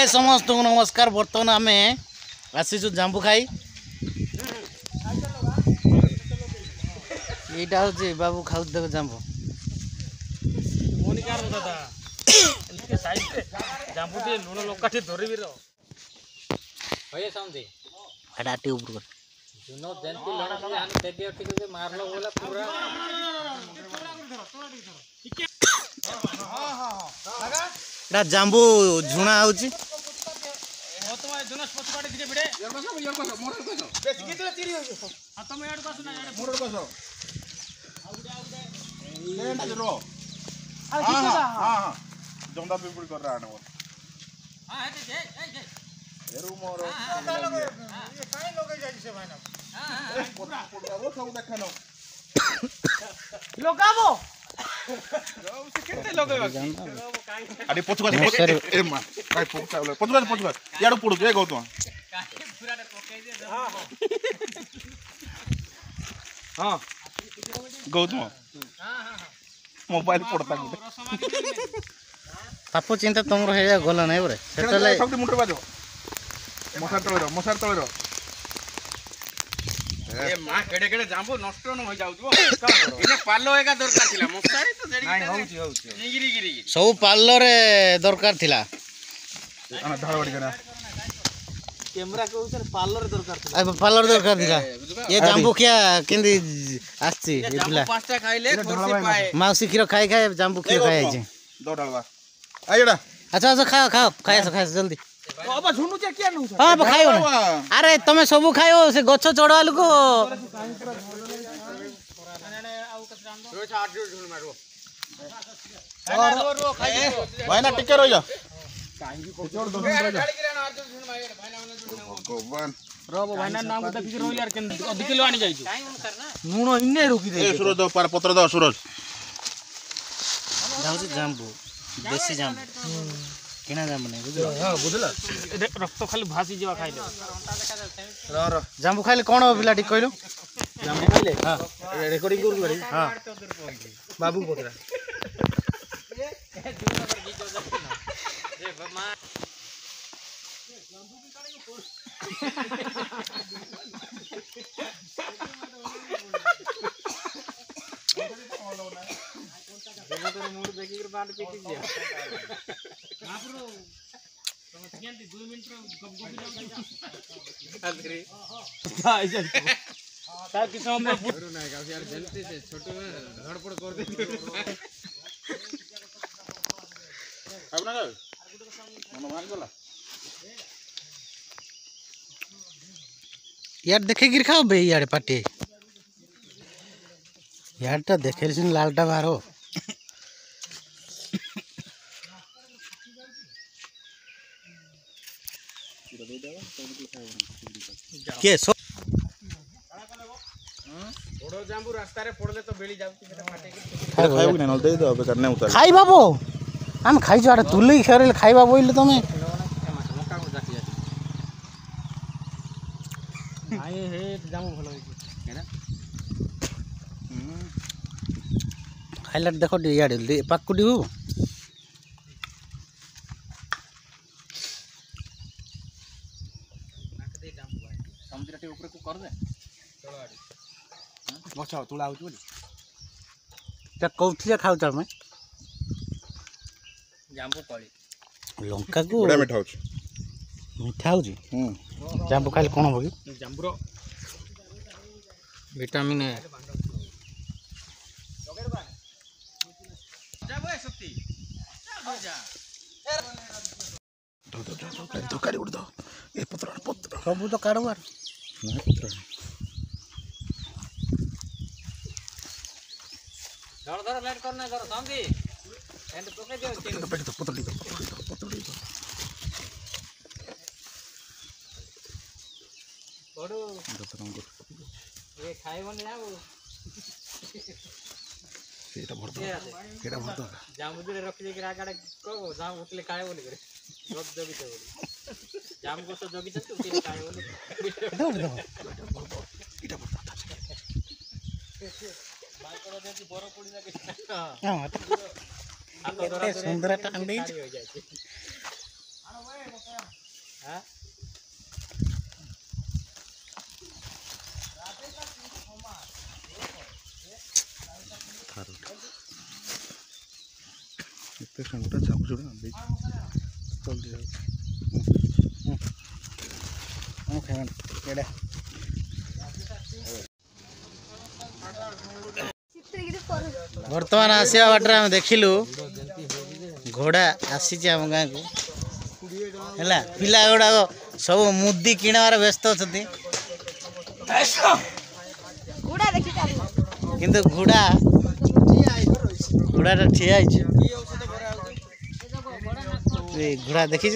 हाय समस्त नमस्कार। बर्तमान आम आसीचु जांबू खाई। यहाँ हूँ बाबू खाऊ देख जांबू लुण लंका धरबी मारल पूरा जांबू झुणा हूँ जंदा पिपुल कर रहा है वो हां है एरू मोर काई लोग जाई से भाई ना हां वो सब देखनो लोगाबो से केते लगाबो अरे पोचुगा ए मा काई पोचुगा याडो पडु जे गौ तो पूरा रे पकाई दे हां गौ तो हां मोबाइल पड़ता पापू चिंता तुम रहे गला नहीं बरे सेटले सब मुंडे बाजो मसार तळरो ए मा केडे केडे जांबू नष्ट न हो जाउतो इने पालो एका दरकार थिला मसारी तो जेडी नाही होउची गिरी सब पालो रे दरकार थिला ana धारवाडी करा कैमरा के ऊपर पार्लर दरकार था। अब पार्लर दरकार दिला ये जांबू क्या केंदी आछी ये पिला पांचटा खाइले खुशी पाए माउसी खीर खाई खाई जांबू खीर खाई छै दो डालवा आइडा अच्छा अच्छा खाओ खाओ जल्दी अब झुनु जे क्या नु हां अब खाइयो ना अरे तमे सब खाइयो से गछ चढ़वालु को भाई ना टिके रह जा रबो भाईना नाम तो फिर रोइल यार के अधिक किलो आनी जाई नून इन्ने रुकी दे ए सूरज दो पर पत्र दो सूरज जाऊ जांबू देसी जांबू किना जांबू नहीं बुझलो हां बुझला रक्त खाली भासी जीवा खाइले र जांबू खाइले कोन हो पिलाटी कहलो जांबू खाइले हां रिकॉर्डिंग करू बड़ी हां बाबू पकड़ा मूड देखि कर बांध पीटी दिया आपरो तुम थियंती 2 मिनिट रो गप जाऊ हां जा ता कि समय पर नहीं का यार जल्दी से छोटू धड़पड़ कर दे अब ना मन मान गला यार देखे गिर खाओ बे यार पाटी यार ता देखे सिन लालटा बारो के सो बड़ो जांबू रास्ता रे पड़ले तो बेली जाउती सेटा फाटे के खाइबो कि न दे दो बेकार नै उतार खाई बाबू हम खाई जाडे तुलई खरेल खाइबा बोइले तमे मक्का को जाती आई हे जांबू भलो है ना खाइला देखो याडे पाकुडी हो समुद्र टे ऊपर को कर दे चलो आड़ी बचाओ तुला आउत बोली ता कौथिया खाउ चल मैं जांबू कळी लंका को बड़ा मीठा होछ मीठा हो जी जांबू खाइले कोन होगी जांबूर विटामिन है जाबो सत्ती जा जा तो काडी उड़ दो ए पत्र सब तो काडवार ना पत्र धर लाइट करना धर सांगी एंड पके दियो पत्र दो बड़ो ये खाइबनी आउ सेटा भर दो केटा भर दो जामु दे रख दे के आगाडे को जाम उतले काळे बोली करे लोक जगी ते बोली जाम को तो जगी छत उतले काळे बोली दो दो केटा भर दो बाय करो देती बरो पड़ी ना के हां आप सुंदर टांग दे हो जाए इतने संगठन छाप छोड़ ना देख जल्दी जाओ खाएं केड़ा बर्तमान आसिया बाटर आम देखिलु घोड़ा आसी आम गाँ को है पिला गुड़ाक सब मुदी किणवार व्यस्त अच्छा किंतु घोड़ा घोड़ा ठिया घोड़ा देखी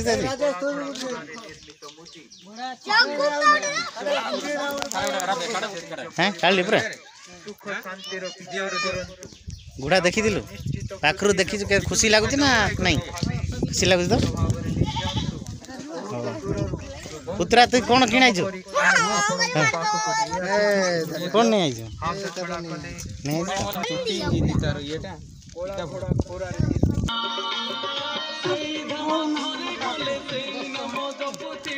हाँ काली पूरा घोड़ा देखी पाखर देखी खुशी लगुच ना नहीं खुशी लगुच तो पुत्रा तु कौन किणाई कौन नहीं आई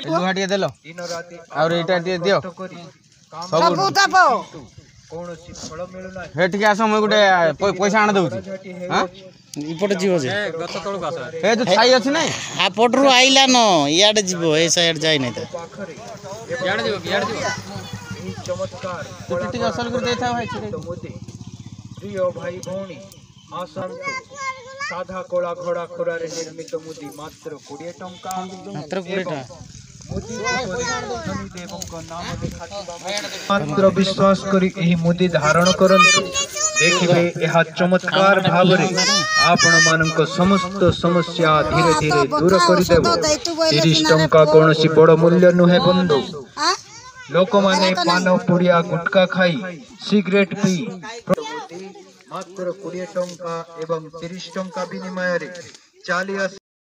लुहा टे देलो और एटा टे दियो सब हेठ के आस मैं गोटे पैसा आण दउची हां इपट जीव जे गत तळक आस हे जो छाई अछि नै आपट रु आइला न याड जीवो ए साइड जाई नै त याड जीवो चमत्कार तो टिक असल कर देता भाई छिरे प्रिय भाई भौणी आसंत साधा कोला घोड़ा खोरा रे निर्मित मुदी मात्र 20 टंका मात्र 20 टंका मात्र विश्वास करी एही मुदी धारण करंतु देखिबे एहा चमत्कार भावरे आपण मानक समस्त समस्या धीरे धीरे दूर करि देबो 30 टंका कोनसी बड़ मूल्य नुहे बंधु लोक माने पान पुड़िया गुटका खाई सिगरेट पी मात्र 20 टंका एवं 30 टंका विनिमय रे 40